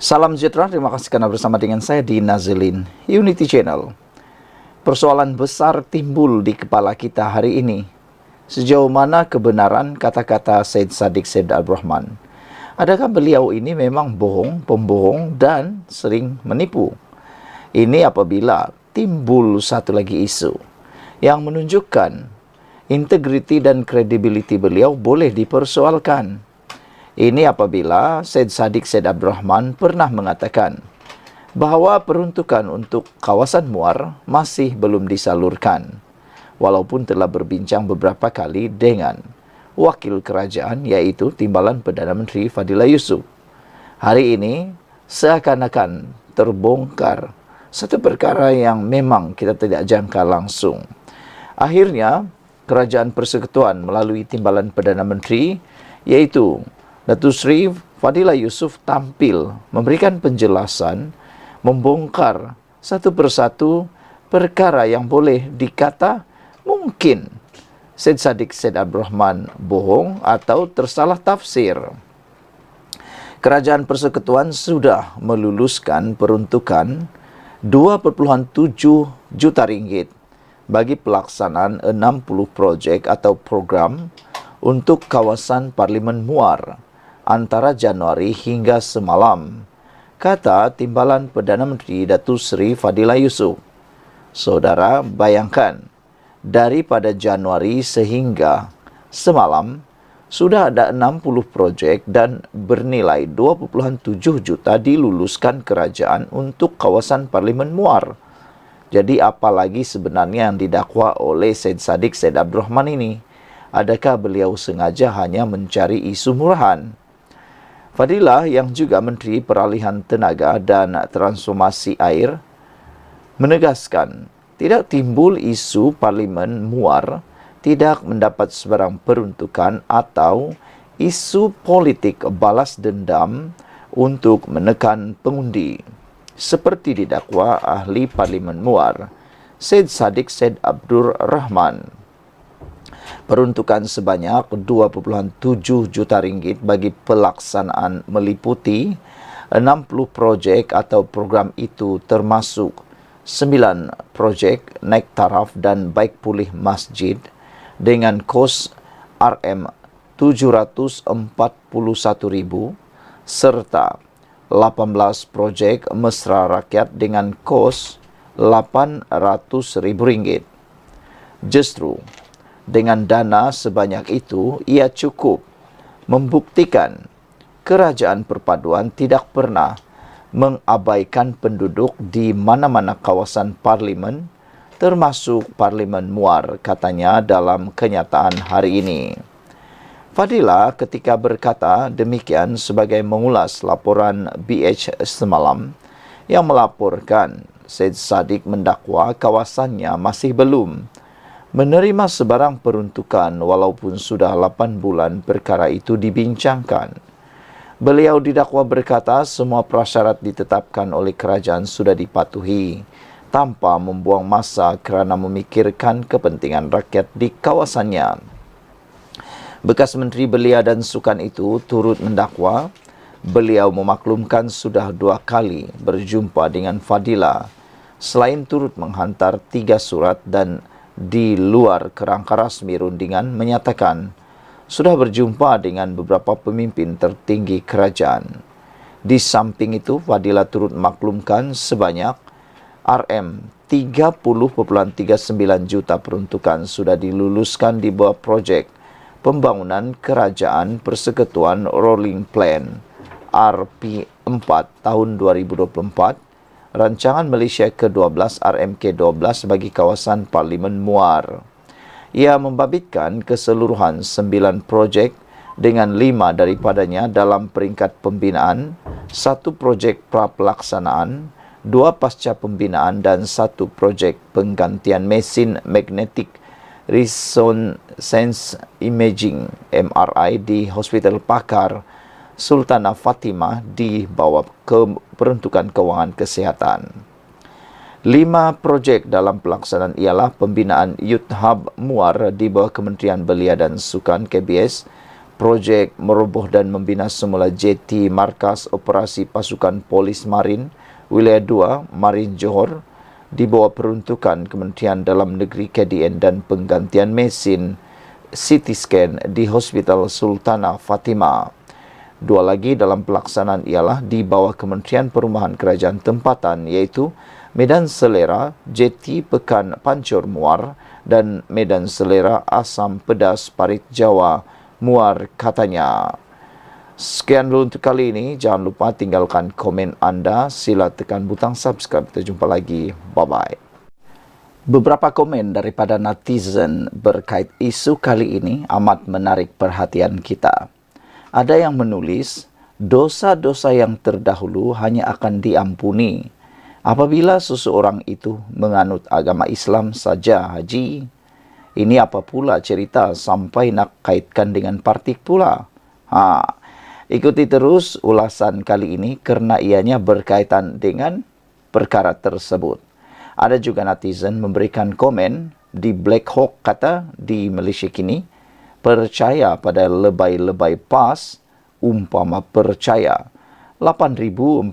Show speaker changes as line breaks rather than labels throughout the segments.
Salam sejahtera, terima kasih karena bersama dengan saya di Nazilin Unity Channel. Persoalan besar timbul di kepala kita hari ini. Sejauh mana kebenaran kata-kata Syed Saddiq Said Abdurrahman? Adakah beliau ini memang bohong, pembohong, dan sering menipu? Ini apabila timbul satu lagi isu yang menunjukkan integriti dan kredibiliti beliau boleh dipersoalkan. Ini apabila Syed Saddiq Said Abdurrahman pernah mengatakan bahawa peruntukan untuk kawasan Muar masih belum disalurkan, walaupun telah berbincang beberapa kali dengan wakil kerajaan, yaitu Timbalan Perdana Menteri Fadillah Yusof. Hari ini seakan-akan terbongkar satu perkara yang memang kita tidak jangka langsung. Akhirnya, Kerajaan Persekutuan melalui Timbalan Perdana Menteri, yaitu Datuk Seri Fadillah Yusof, tampil memberikan penjelasan, membongkar satu persatu perkara yang boleh dikata mungkin Syed Saddiq Said Abdurrahman bohong atau tersalah tafsir. Kerajaan Persekutuan sudah meluluskan peruntukan 2,7 juta ringgit bagi pelaksanaan 60 projek atau program untuk kawasan Parlimen Muar antara Januari hingga semalam, kata Timbalan Perdana Menteri Datuk Seri Fadillah Yusof. Saudara, bayangkan, daripada Januari sehingga semalam, sudah ada 60 projek dan bernilai 2,7 juta diluluskan kerajaan untuk kawasan Parlimen Muar. Jadi apalagi sebenarnya yang didakwa oleh Syed Saddiq Said Abdurrahman ini? Adakah beliau sengaja hanya mencari isu murahan? Fadillah yang juga Menteri Peralihan Tenaga dan Transformasi Air menegaskan tidak timbul isu Parlimen Muar tidak mendapat sebarang peruntukan atau isu politik balas dendam untuk menekan pengundi, seperti didakwa ahli Parlimen Muar, Syed Saddiq Said Abdurrahman. Peruntukan sebanyak 2,7 juta ringgit bagi pelaksanaan meliputi 60 projek atau program itu termasuk 9 projek naik taraf dan baik pulih masjid dengan kos RM741,000 serta 18 projek mesra rakyat dengan kos RM800,000. Justru dengan dana sebanyak itu, ia cukup membuktikan kerajaan perpaduan tidak pernah mengabaikan penduduk di mana-mana kawasan parlimen, termasuk Parlimen Muar, katanya dalam kenyataan hari ini. Fadillah ketika berkata demikian sebagai mengulas laporan BH semalam yang melaporkan Syed Saddiq mendakwa kawasannya masih belum menerima sebarang peruntukan walaupun sudah 8 bulan perkara itu dibincangkan. Beliau didakwa berkata semua prasyarat ditetapkan oleh kerajaan sudah dipatuhi tanpa membuang masa kerana memikirkan kepentingan rakyat di kawasannya. Bekas Menteri Belia dan Sukan itu turut mendakwa beliau memaklumkan sudah 2 kali berjumpa dengan Fadillah, selain turut menghantar 3 surat dan di luar kerangka rasmi rundingan menyatakan sudah berjumpa dengan beberapa pemimpin tertinggi kerajaan. Di samping itu, Fadillah turut maklumkan sebanyak RM30.39 juta peruntukan sudah diluluskan di bawah projek pembangunan Kerajaan Persekutuan Rolling Plan RP4 tahun 2024, Rancangan Malaysia ke-12 RMK-12 bagi kawasan Parlimen Muar. Ia membabitkan keseluruhan 9 projek dengan 5 daripadanya dalam peringkat pembinaan, 1 projek pra-pelaksanaan, 2 pasca pembinaan dan 1 projek penggantian mesin magnetic resonance imaging MRI di Hospital Pakar Sultanah Fatimah di bawah peruntukan kewangan kesihatan. 5 projek dalam pelaksanaan ialah pembinaan Youth Hub Muar di bawah Kementerian Belia dan Sukan KBS, Projek meroboh dan membina semula jeti Markas Operasi Pasukan Polis Marin Wilayah 2 Marin Johor di bawah peruntukan Kementerian Dalam Negeri KDN dan penggantian mesin CT scan di Hospital Sultanah Fatimah. Dua lagi dalam pelaksanaan ialah di bawah Kementerian Perumahan Kerajaan Tempatan iaitu Medan Selera, Jeti Pekan Pancur Muar dan Medan Selera Asam Pedas Parit Jawa Muar katanya. Sekian dulu untuk kali ini. Jangan lupa tinggalkan komen anda. Sila tekan butang subscribe. Kita jumpa lagi. Bye-bye. Beberapa komen daripada netizen berkait isu kali ini amat menarik perhatian kita. Ada yang menulis, dosa-dosa yang terdahulu hanya akan diampuni apabila seseorang itu menganut agama Islam saja, Haji. Ini apa pula cerita sampai nak kaitkan dengan partik pula? Ikuti terus ulasan kali ini kerana ianya berkaitan dengan perkara tersebut. Ada juga netizen memberikan komen di Black Hawk kata di Malaysia kini, percaya pada lebay-lebay PAS, umpama percaya 8,481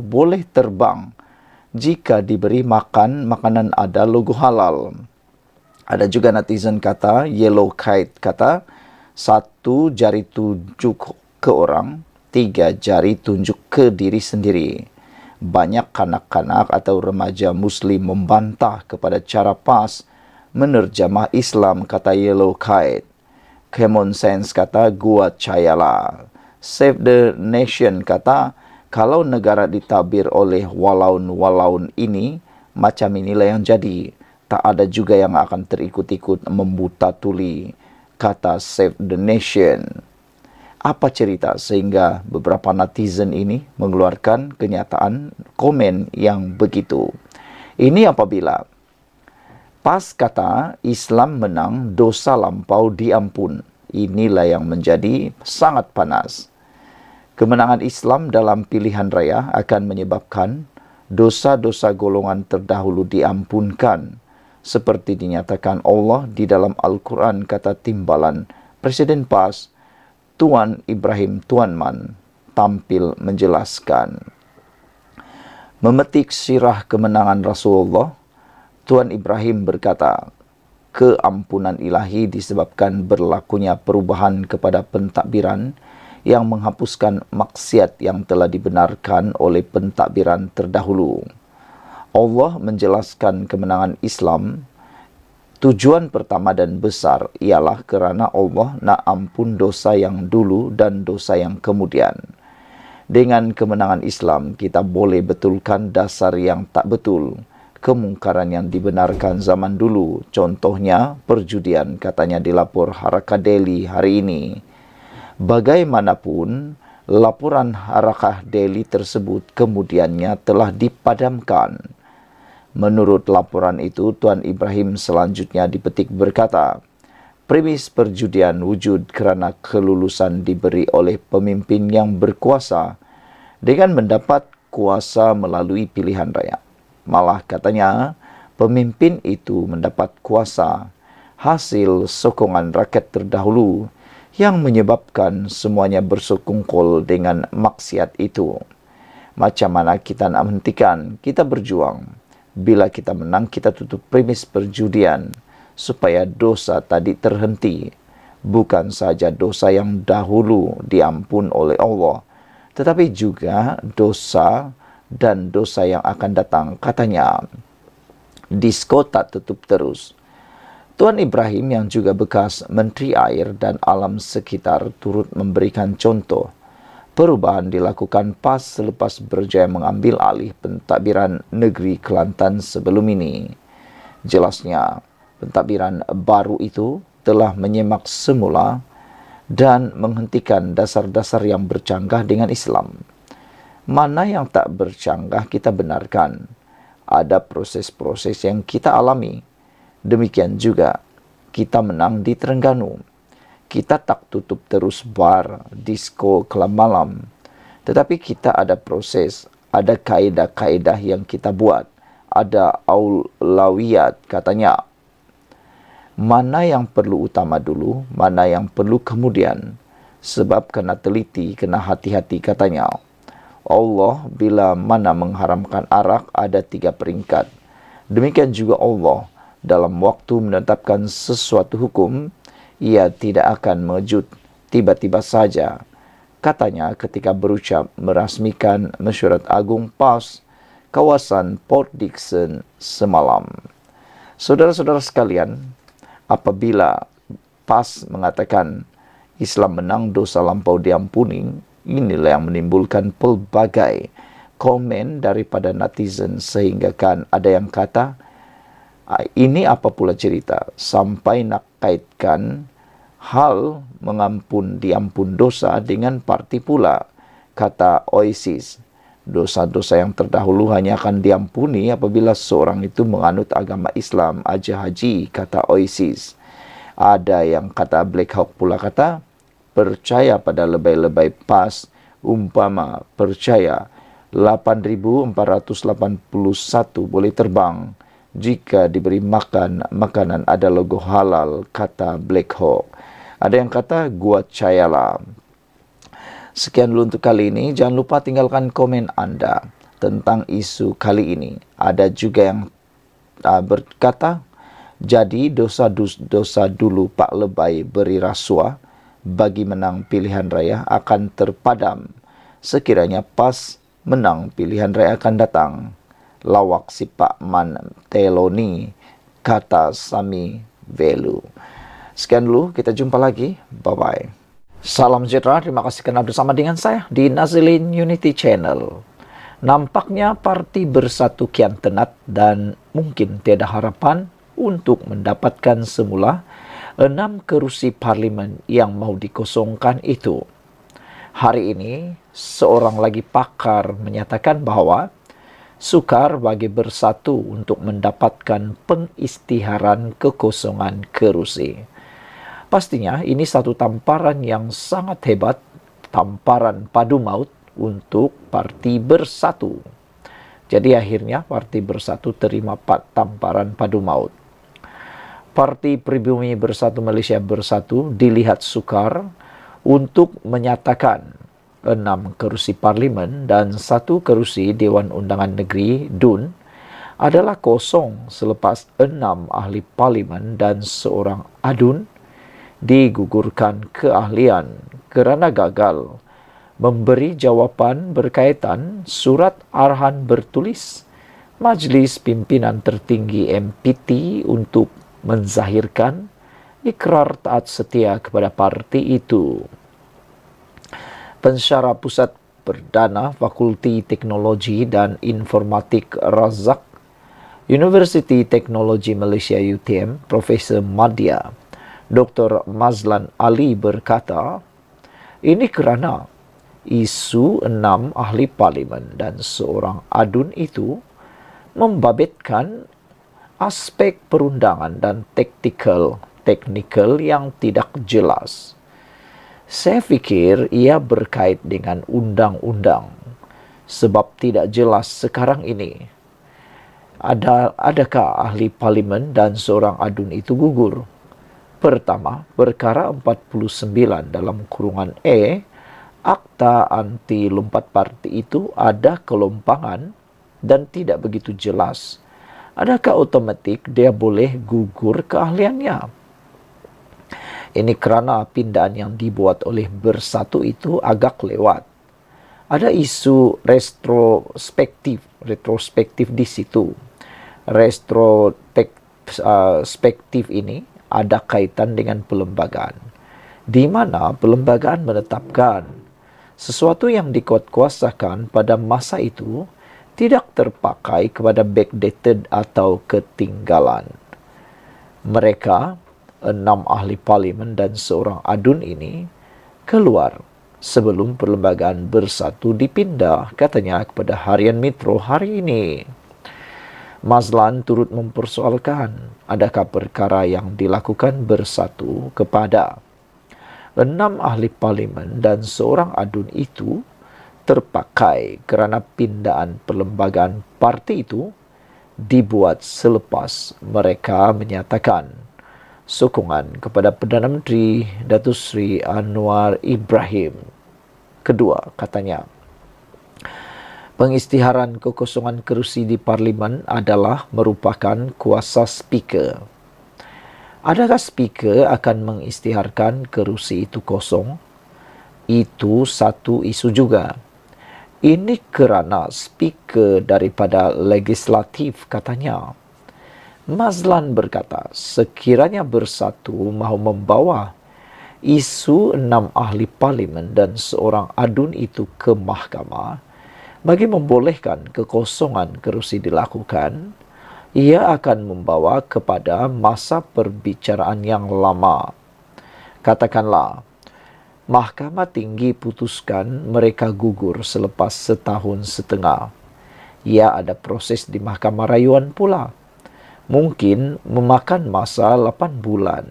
boleh terbang jika diberi makan makanan ada logo halal. Ada juga netizen kata, Yellow Kite kata, 1 jari tunjuk ke orang, 3 jari tunjuk ke diri sendiri. Banyak kanak-kanak atau remaja Muslim membantah kepada cara PAS menerjemah Islam, kata Yellow Kite. Common Sense kata, gua cayalah. Save the Nation kata, kalau negara ditabir oleh walaun-walaun ini, macam inilah yang jadi. Tak ada juga yang akan terikut-ikut membuta tuli, kata Save the Nation. Apa cerita sehingga beberapa netizen ini mengeluarkan kenyataan komen yang begitu? Ini apabila PAS kata Islam menang, dosa lampau diampun. Inilah yang menjadi sangat panas. Kemenangan Islam dalam pilihan raya akan menyebabkan dosa-dosa golongan terdahulu diampunkan. Seperti dinyatakan Allah di dalam Al-Quran, kata timbalan Presiden PAS, Tuan Ibrahim Tuanman, tampil menjelaskan. Memetik sirah kemenangan Rasulullah, Tuan Ibrahim berkata, keampunan ilahi disebabkan berlakunya perubahan kepada pentadbiran yang menghapuskan maksiat yang telah dibenarkan oleh pentadbiran terdahulu. Allah menjelaskan kemenangan Islam. Tujuan pertama dan besar ialah kerana Allah nak ampun dosa yang dulu dan dosa yang kemudian. Dengan kemenangan Islam, kita boleh betulkan dasar yang tak betul, kemungkaran yang dibenarkan zaman dulu. Contohnya perjudian, katanya dilapor Harakah Delhi hari ini. Bagaimanapun, laporan Harakah Delhi tersebut kemudiannya telah dipadamkan. Menurut laporan itu, Tuan Ibrahim selanjutnya dipetik berkata, premis perjudian wujud kerana kelulusan diberi oleh pemimpin yang berkuasa dengan mendapat kuasa melalui pilihan raya. Malah katanya, pemimpin itu mendapat kuasa hasil sokongan rakyat terdahulu yang menyebabkan semuanya bersokongkol dengan maksiat itu. Macam mana kita nak menghentikan? Kita berjuang. Bila kita menang, kita tutup premis perjudian supaya dosa tadi terhenti. Bukan saja dosa yang dahulu diampun oleh Allah, tetapi juga dosa dan dosa yang akan datang. Katanya, disko tak tutup terus. Tuan Ibrahim yang juga bekas Menteri Air dan Alam Sekitar turut memberikan contoh. Perubahan dilakukan PAS selepas berjaya mengambil alih pentadbiran negeri Kelantan sebelum ini. Jelasnya, pentadbiran baru itu telah menyemak semula dan menghentikan dasar-dasar yang bercanggah dengan Islam. Mana yang tak bercanggah kita benarkan. Ada proses-proses yang kita alami. Demikian juga kita menang di Terengganu. Kita tak tutup terus bar, disko, kelab malam. Tetapi kita ada proses, ada kaedah-kaedah yang kita buat. Ada aulawiyat katanya. mana yang perlu utama dulu, mana yang perlu kemudian. Sebab kena teliti, kena hati-hati katanya. Allah bila mana mengharamkan arak ada 3 peringkat. Demikian juga Allah dalam waktu menetapkan sesuatu hukum, ia tidak akan mengejut tiba-tiba saja. Katanya ketika berucap merasmikan mesyuarat agung PAS kawasan Port Dickson semalam. Saudara-saudara sekalian, apabila PAS mengatakan Islam menang, dosa lampau diampuni, inilah yang menimbulkan pelbagai komen daripada netizen, sehingga kan ada yang kata, ini apa pula cerita, sampai nak kaitkan hal diampun dosa dengan parti pula. Kata Oasis, dosa-dosa yang terdahulu hanya akan diampuni apabila seorang itu menganut agama Islam aja haji, kata Oasis. Ada yang kata Black Hawk pula kata, percaya pada lebay-lebay PAS, umpama percaya 8.481 boleh terbang jika diberi makanan ada logo halal, kata Black Hawk. Ada yang kata, gua cayalah. Sekian dulu untuk kali ini. Jangan lupa tinggalkan komen Anda tentang isu kali ini. Ada juga yang berkata, jadi dosa dulu Pak Lebay beri rasuah bagi menang pilihan raya akan terpadam. Sekiranya PAS menang pilihan raya akan datang. Lawak si Pak Man Teloni, kata Sami Velu. Sekian dulu, kita jumpa lagi. Bye-bye. Salam sejahtera, terima kasih kerana bersama dengan saya di Nazilin Unity Channel. Nampaknya parti Bersatu kian tenat dan mungkin tiada harapan untuk mendapatkan semula 6 kerusi parlimen yang mau dikosongkan itu. Hari ini, seorang lagi pakar menyatakan bahawa sukar bagi Bersatu untuk mendapatkan pengisytiharan kekosongan kerusi. Pastinya ini satu tamparan yang sangat hebat, tamparan padu maut untuk Parti Bersatu. Jadi akhirnya Parti Bersatu terima tamparan padu maut. Parti Pribumi Bersatu Malaysia Bersatu dilihat sukar untuk menyatakan 6 kerusi parlimen dan 1 kerusi Dewan Undangan Negeri DUN adalah kosong selepas 6 ahli parlimen dan seorang adun digugurkan keahlian kerana gagal memberi jawapan berkaitan surat arahan bertulis Majlis Pimpinan Tertinggi MPT untuk menzahirkan ikrar taat setia kepada parti itu. Pensyarah Pusat Perdana Fakulti Teknologi dan Informatik Razak Universiti Teknologi Malaysia UTM, Profesor Madya Dr. Mazlan Ali berkata, ini kerana isu 6 ahli parlimen dan seorang adun itu membabitkan aspek perundangan dan teknikal yang tidak jelas. Saya fikir ia berkait dengan undang-undang sebab tidak jelas sekarang ini. Adakah ahli parlimen dan seorang adun itu gugur? Pertama, perkara 49 dalam kurungan E, Akta Anti Lompat Parti itu ada kelompangan dan tidak begitu jelas. Adakah otomatik dia boleh gugur keahliannya? Ini kerana pindaan yang dibuat oleh Bersatu itu agak lewat. Ada isu retrospektif di situ. Retrospektif ini ada kaitan dengan perlembagaan, di mana perlembagaan menetapkan sesuatu yang dikuatkuasakan pada masa itu tidak terpakai kepada backdated atau ketinggalan. Mereka, 6 ahli parlimen dan seorang adun ini, keluar sebelum perlembagaan Bersatu dipindah, katanya kepada Harian Metro hari ini. Mazlan turut mempersoalkan adakah perkara yang dilakukan Bersatu kepada 6 ahli parlimen dan seorang adun itu terpakai kerana pindaan perlembagaan parti itu dibuat selepas mereka menyatakan sokongan kepada Perdana Menteri Datuk Seri Anwar Ibrahim. Kedua, katanya, pengisytiharan kekosongan kerusi di Parlimen adalah merupakan kuasa Speaker. Adakah Speaker akan mengisytiharkan kerusi itu kosong? Itu satu isu juga. Ini kerana Speaker daripada legislatif, katanya. Mazlan berkata, sekiranya Bersatu mahu membawa isu 6 ahli parlimen dan seorang adun itu ke mahkamah bagi membolehkan kekosongan kerusi dilakukan, ia akan membawa kepada masa perbicaraan yang lama. Katakanlah, Mahkamah Tinggi putuskan mereka gugur selepas 1.5 tahun. Ia ada proses di Mahkamah Rayuan pula. Mungkin memakan masa 8 bulan.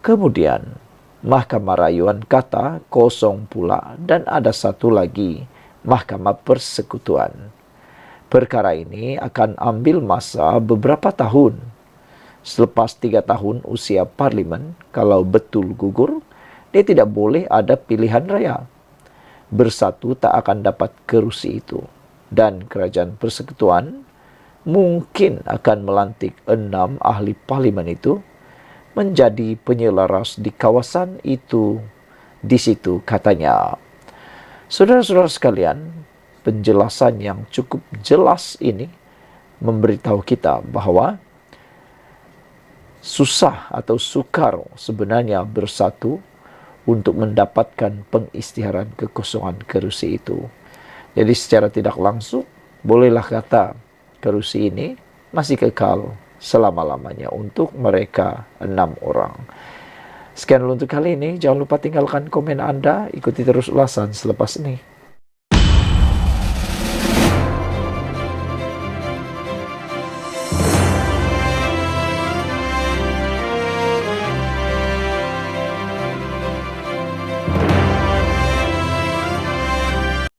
Kemudian, Mahkamah Rayuan kata kosong pula dan ada satu lagi, Mahkamah Persekutuan. Perkara ini akan ambil masa beberapa tahun. Selepas 3 tahun usia Parlimen, kalau betul gugur, dia tidak boleh ada pilihan raya. Bersatu tak akan dapat kerusi itu. Dan Kerajaan Persekutuan mungkin akan melantik 6 ahli parlimen itu menjadi penyelaras di kawasan itu. Di situ, katanya. Saudara-saudara sekalian, penjelasan yang cukup jelas ini memberitahu kita bahawa susah atau sukar sebenarnya Bersatu untuk mendapatkan pengisytiharan kekosongan kerusi itu. Jadi secara tidak langsung, bolehlah kata kerusi ini masih kekal selama-lamanya untuk mereka 6 orang. Sekian dulu untuk kali ini. Jangan lupa tinggalkan komen Anda. Ikuti terus ulasan selepas ini.